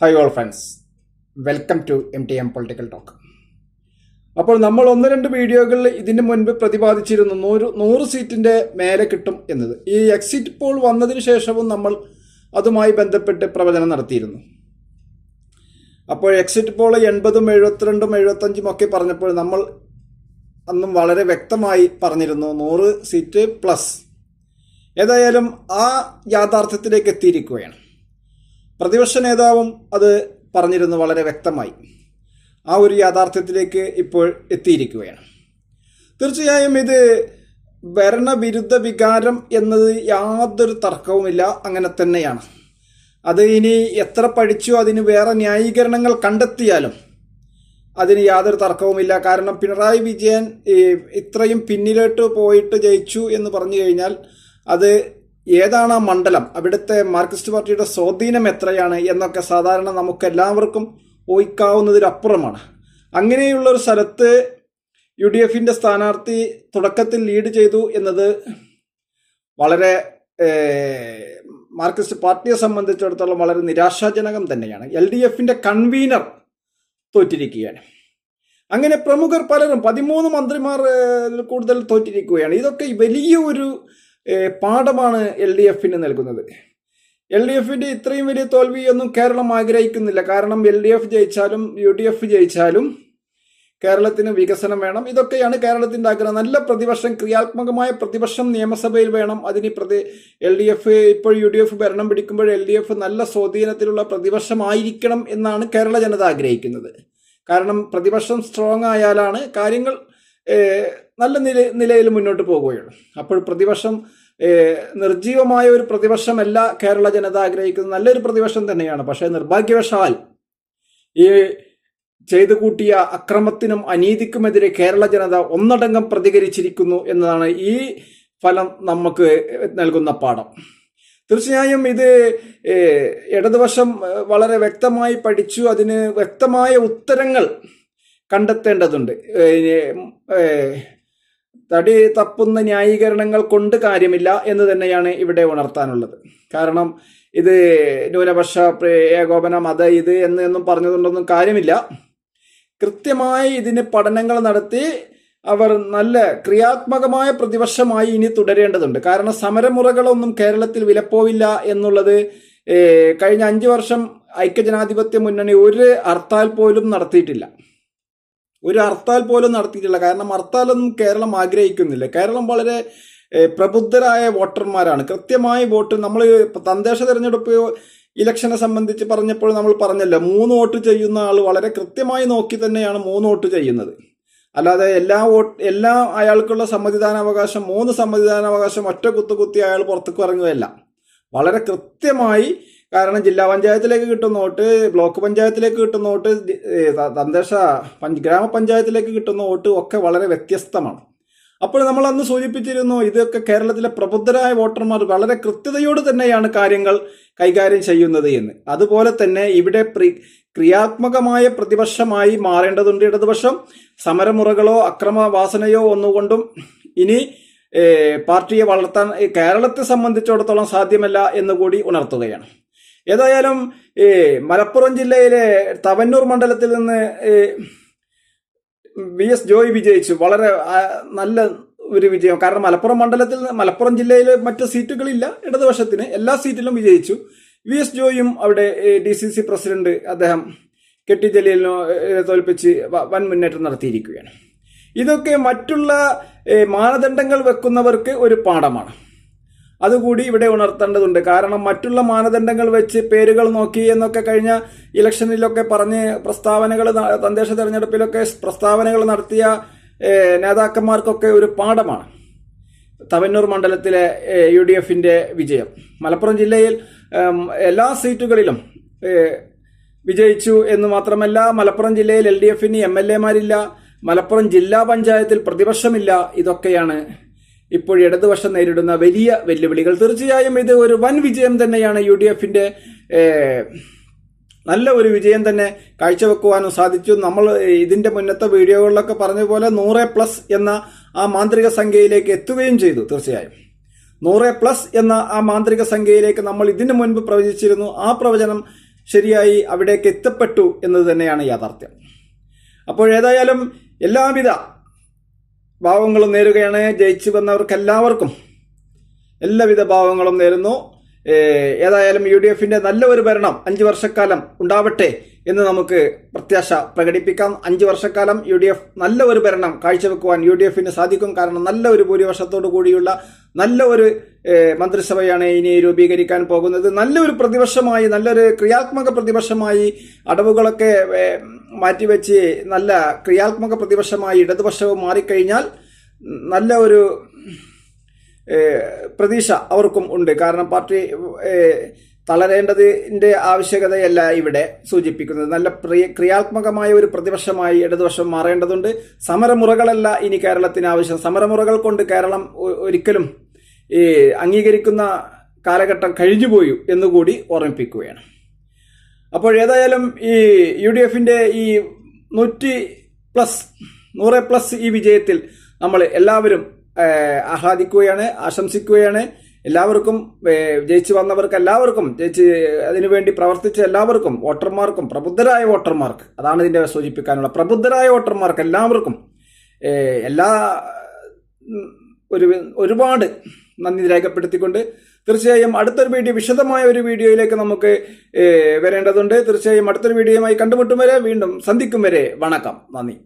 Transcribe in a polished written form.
High all friends, welcome to MTM political talk. അപ്പോൾ നമ്മൾ ഒന്ന് രണ്ട് വീഡിയോകളിൽ ഇതിന് മുൻപ് പ്രതിപാദിച്ചിരുന്നു 100 സീറ്റിൻ്റെ മേലെ കിട്ടും എന്നത്. ഈ എക്സിറ്റ് പോൾ വന്നതിന് ശേഷവും നമ്മൾ അതുമായി ബന്ധപ്പെട്ട് പ്രവചനം നടത്തിയിരുന്നു. അപ്പോൾ എക്സിറ്റ് പോൾ 80, 72, 75 ഒക്കെ പറഞ്ഞപ്പോൾ നമ്മൾ അന്നും വളരെ വ്യക്തമായി പറഞ്ഞിരുന്നു 100 സീറ്റ് പ്ലസ്. ഏതായാലും ആ യാഥാർത്ഥ്യത്തിലേക്ക് എത്തിയിരിക്കുകയാണ്. പ്രതിപക്ഷ നേതാവും അത് പറഞ്ഞിരുന്നു വളരെ വ്യക്തമായി. ആ ഒരു യാഥാർത്ഥ്യത്തിലേക്ക് ഇപ്പോൾ എത്തിയിരിക്കുകയാണ്. തീർച്ചയായും ഇത് ഭരണവിരുദ്ധ വികാരം എന്നത് യാതൊരു തർക്കവുമില്ല, അങ്ങനെ തന്നെയാണ്. അത് ഇനി എത്ര പഠിച്ചു അതിന് വേറെ ന്യായീകരണങ്ങൾ കണ്ടെത്തിയാലും അതിന് യാതൊരു തർക്കവുമില്ല. കാരണം പിണറായി വിജയൻ ഇത്രയും പിന്നിലോട്ട് പോയിട്ട് ജയിച്ചു എന്ന് പറഞ്ഞു കഴിഞ്ഞാൽ അത് ഏതാണ് ആ മണ്ഡലം, അവിടുത്തെ മാർക്സിസ്റ്റ് പാർട്ടിയുടെ സ്വാധീനം എത്രയാണ് എന്നൊക്കെ സാധാരണ നമുക്ക് എല്ലാവർക്കും ഊഹിക്കാവുന്നതിലപ്പുറമാണ്. അങ്ങനെയുള്ള ഒരു സ്ഥലത്ത് UDF സ്ഥാനാർത്ഥി തുടക്കത്തിൽ ലീഡ് ചെയ്തു എന്നത് വളരെ മാർക്സിസ്റ്റ് പാർട്ടിയെ സംബന്ധിച്ചിടത്തോളം വളരെ നിരാശാജനകം തന്നെയാണ്. LDF കൺവീനർ തോറ്റിരിക്കുകയാണ്. അങ്ങനെ പ്രമുഖർ പലരും 13 മന്ത്രിമാർ കൂടുതൽ തോറ്റിരിക്കുകയാണ്. ഇതൊക്കെ വലിയ ഒരു പാഠമാണ് LDF നൽകുന്നത്. LDF ഇത്രയും വലിയ തോൽവിയൊന്നും കേരളം ആഗ്രഹിക്കുന്നില്ല. കാരണം LDF ജയിച്ചാലും UDF ജയിച്ചാലും കേരളത്തിന് വികസനം വേണം. ഇതൊക്കെയാണ് കേരളത്തിൻ്റെ ആഗ്രഹം. നല്ല പ്രതിപക്ഷം, ക്രിയാത്മകമായ പ്രതിപക്ഷം നിയമസഭയിൽ വേണം. അതിന് LDF ഇപ്പോൾ UDF ഭരണം പിടിക്കുമ്പോൾ LDF നല്ല സ്വാധീനത്തിലുള്ള പ്രതിപക്ഷമായിരിക്കണം എന്നാണ് കേരള ജനത ആഗ്രഹിക്കുന്നത്. കാരണം പ്രതിപക്ഷം സ്ട്രോങ് ആയാലാണ് കാര്യങ്ങൾ നല്ല നിലയിൽ മുന്നോട്ട് പോവുകയുള്ളൂ. അപ്പോൾ പ്രതിപക്ഷം നിർജീവമായ ഒരു പ്രതിപക്ഷമല്ല കേരള ജനത ആഗ്രഹിക്കുന്നത്, നല്ലൊരു പ്രതിപക്ഷം തന്നെയാണ്. പക്ഷേ നിർഭാഗ്യവശാൽ ഈ ചെയ്തു കൂട്ടിയ അക്രമത്തിനും അനീതിക്കുമെതിരെ കേരള ജനത ഒന്നടങ്കം പ്രതികരിച്ചിരിക്കുന്നു എന്നതാണ് ഈ ഫലം നമുക്ക് നൽകുന്ന പാഠം. തീർച്ചയായും ഇത് ഇടതുപക്ഷം വളരെ വ്യക്തമായി പഠിച്ചു. അതിന് വ്യക്തമായ ഉത്തരങ്ങൾ കണ്ടെത്തേണ്ടതുണ്ട്. തടി തപ്പുന്ന ന്യായീകരണങ്ങൾ കൊണ്ട് കാര്യമില്ല എന്ന് തന്നെയാണ് ഇവിടെ ഉണർത്താനുള്ളത്. കാരണം ഇത് ന്യൂനപക്ഷ ഏകോപനം അത് ഇത് എന്നൊന്നും പറഞ്ഞതുകൊണ്ടൊന്നും കാര്യമില്ല. കൃത്യമായി ഇതിന് പഠനങ്ങൾ നടത്തി അവർ നല്ല ക്രിയാത്മകമായ പ്രതിപക്ഷമായി ഇനി തുടരേണ്ടതുണ്ട്. കാരണം സമരമുറകളൊന്നും കേരളത്തിൽ വിലപ്പോവില്ല എന്നുള്ളത് കഴിഞ്ഞ 5 വർഷം ഐക്യജനാധിപത്യ മുന്നണി ഒരു ഹർത്താൽ പോലും നടത്തിയിട്ടില്ല. കാരണം ഹർത്താലൊന്നും കേരളം ആഗ്രഹിക്കുന്നില്ല. കേരളം വളരെ പ്രബുദ്ധരായ വോട്ടർമാരാണ്. കൃത്യമായി വോട്ട്, നമ്മൾ തദ്ദേശ തെരഞ്ഞെടുപ്പ് ഇലക്ഷനെ സംബന്ധിച്ച് പറഞ്ഞപ്പോൾ നമ്മൾ പറഞ്ഞല്ലോ, 3 വോട്ട് ചെയ്യുന്ന ആൾ വളരെ കൃത്യമായി നോക്കി തന്നെയാണ് 3 വോട്ട് ചെയ്യുന്നത്. അല്ലാതെ എല്ലാ അയാൾക്കുള്ള സമ്മതിദാനാവകാശം 3 സമ്മതിദാനാവകാശം ഒറ്റ കുത്തി അയാൾ പുറത്തേക്ക് ഇറങ്ങുകയല്ല. വളരെ കൃത്യമായി, കാരണം ജില്ലാ പഞ്ചായത്തിലേക്ക് കിട്ടുന്ന വോട്ട്, ബ്ലോക്ക് പഞ്ചായത്തിലേക്ക് കിട്ടുന്ന വോട്ട്, ഗ്രാമപഞ്ചായത്തിലേക്ക് കിട്ടുന്ന വോട്ട് ഒക്കെ വളരെ വ്യത്യസ്തമാണ്. അപ്പോൾ നമ്മൾ അന്ന് സൂചിപ്പിച്ചിരുന്നു, ഇതൊക്കെ കേരളത്തിലെ പ്രബുദ്ധരായ വോട്ടർമാർ വളരെ കൃത്യതയോട് തന്നെയാണ് കാര്യങ്ങൾ കൈകാര്യം ചെയ്യുന്നത് എന്ന്. അതുപോലെ തന്നെ ഇവിടെ ക്രിയാത്മകമായ പ്രതിപക്ഷമായി മാറേണ്ടതുണ്ട് ഇടതുപക്ഷം. സമരമുറകളോ അക്രമവാസനയോ ഒന്നുകൊണ്ടും ഇനി പാർട്ടിയെ വളർത്താൻ കേരളത്തെ സംബന്ധിച്ചിടത്തോളം സാധ്യമല്ല എന്നുകൂടി ഉണർത്തുകയാണ്. ഏതായാലും മലപ്പുറം ജില്ലയിലെ തവന്നൂർ മണ്ഡലത്തിൽ നിന്ന് VS ജോയ് വിജയിച്ചു. വളരെ നല്ല ഒരു വിജയം. കാരണം മലപ്പുറം ജില്ലയിൽ മറ്റ് സീറ്റുകളില്ല ഇടതുപക്ഷത്തിന്, എല്ലാ സീറ്റിലും വിജയിച്ചു. VS ജോയും അവിടെ DCC പ്രസിഡന്റ് അദ്ദേഹം കെട്ടി ജലീലിനെ തോൽപ്പിച്ച് വൻ മുന്നേറ്റം നടത്തിയിരിക്കുകയാണ്. ഇതൊക്കെ മറ്റുള്ള മാനദണ്ഡങ്ങൾ വെക്കുന്നവർക്ക് ഒരു പാഠമാണ്. അതുകൂടി ഇവിടെ ഉണർത്തേണ്ടതുണ്ട്. കാരണം മറ്റുള്ള മാനദണ്ഡങ്ങൾ വെച്ച് പേരുകൾ നോക്കി എന്നൊക്കെ കഴിഞ്ഞ ഇലക്ഷനിലൊക്കെ പറഞ്ഞ് തദ്ദേശ തെരഞ്ഞെടുപ്പിലൊക്കെ പ്രസ്താവനകൾ നടത്തിയ നേതാക്കന്മാർക്കൊക്കെ ഒരു പാഠമാണ് തവന്നൂർ മണ്ഡലത്തിലെ UDF വിജയം. മലപ്പുറം ജില്ലയിൽ എല്ലാ സീറ്റുകളിലും വിജയിച്ചു എന്ന് മാത്രമല്ല, മലപ്പുറം ജില്ലയിൽ LDF MLA-മാരില്ല, മലപ്പുറം ജില്ലാ പഞ്ചായത്തിൽ പ്രതിപക്ഷമില്ല. ഇതൊക്കെയാണ് ഇപ്പോൾ ഇടതുപക്ഷം നേരിടുന്ന വലിയ വെല്ലുവിളികൾ. തീർച്ചയായും ഇത് ഒരു വൻ വിജയം തന്നെയാണ്. UDF നല്ല ഒരു വിജയം തന്നെ കാഴ്ചവെക്കുവാനും സാധിച്ചു. നമ്മൾ ഇതിന്റെ മുന്നത്തെ വീഡിയോകളിലൊക്കെ പറഞ്ഞ പോലെ 100+ എന്ന ആ മാന്ത്രിക സംഖ്യയിലേക്ക് എത്തുകയും ചെയ്തു. തീർച്ചയായും 100+ എന്ന ആ മാന്ത്രിക സംഖ്യയിലേക്ക് നമ്മൾ ഇതിനു മുൻപ് പ്രവചിച്ചിരുന്നു. ആ പ്രവചനം ശരിയായി അവിടേക്ക് എത്തപ്പെട്ടു എന്നത് തന്നെയാണ് യാഥാർത്ഥ്യം. അപ്പോൾ ഏതായാലും എല്ലാവിധ ഭാവങ്ങളും നേരുകയാണ്. ജയിച്ചു വന്നവർക്ക് എല്ലാവിധ ഭാവങ്ങളും നേരുന്നു. ഏതായാലും UDFന്റെ നല്ല ഒരു ഭരണം 5 വർഷക്കാലം ഉണ്ടാവട്ടെ എന്ന് നമുക്ക് പ്രത്യാശ പ്രകടിപ്പിക്കാം. 5 വർഷക്കാലം UDF നല്ല ഒരു ഭരണം കാഴ്ചവെക്കുവാൻ UDFന് സാധിക്കും. കാരണം നല്ല ഒരു ഭൂരിപക്ഷത്തോടു കൂടിയുള്ള നല്ല ഒരു മന്ത്രിസഭയാണ് ഇനി രൂപീകരിക്കാൻ പോകുന്നത്. നല്ലൊരു പ്രതിപക്ഷമായി, നല്ലൊരു ക്രിയാത്മക പ്രതിപക്ഷമായി, അടവുകളൊക്കെ മാറ്റിവെച്ച് നല്ല ക്രിയാത്മക പ്രതിപക്ഷമായി ഇടതുപക്ഷവും മാറിക്കഴിഞ്ഞാൽ നല്ല ഒരു പ്രതീക്ഷ അവർക്കും ഉണ്ട്. കാരണം പാർട്ടി തളരേണ്ടതിൻ്റെ ആവശ്യകതയല്ല ഇവിടെ സൂചിപ്പിക്കുന്നത്. നല്ല ക്രിയാത്മകമായ ഒരു പ്രതിപക്ഷമായി ഇടതുപക്ഷം മാറേണ്ടതുണ്ട്. സമരമുറകളല്ല ഇനി കേരളത്തിന് ആവശ്യം. സമരമുറകൾ കൊണ്ട് കേരളം ഒരിക്കലും അംഗീകരിക്കുന്ന കാലഘട്ടം കഴിഞ്ഞുപോയി എന്നുകൂടി ഓർമ്മിപ്പിക്കുകയാണ്. അപ്പോൾ ഏതായാലും ഈ UDFന്റെ ഈ 100+ ഈ വിജയത്തിൽ നമ്മൾ എല്ലാവരും ആഹ്ലാദിക്കുകയാണ്, ആശംസിക്കുകയാണ്. എല്ലാവർക്കും, ജയിച്ചു വന്നവർക്ക് എല്ലാവർക്കും, അതിനുവേണ്ടി പ്രവർത്തിച്ച എല്ലാവർക്കും, വോട്ടർമാർക്കും, പ്രബുദ്ധരായ വോട്ടർമാർക്ക്, അതാണ് ഇതിൻ്റെ സൂചിപ്പിക്കാനുള്ള, പ്രബുദ്ധരായ വോട്ടർമാർക്ക് എല്ലാവർക്കും ഒരുപാട് നന്ദി രേഖപ്പെടുത്തിക്കൊണ്ട് തീർച്ചയായും അടുത്തൊരു വിശദമായ ഒരു വീഡിയോയിലേക്ക് നമുക്ക് വരേണ്ടതുണ്ട്. തീർച്ചയായും അടുത്തൊരു വീഡിയോയുമായി കണ്ടുമുട്ടും വരെ, വീണ്ടും സന്ധിക്കും വരെ, വണക്കം, നന്ദി.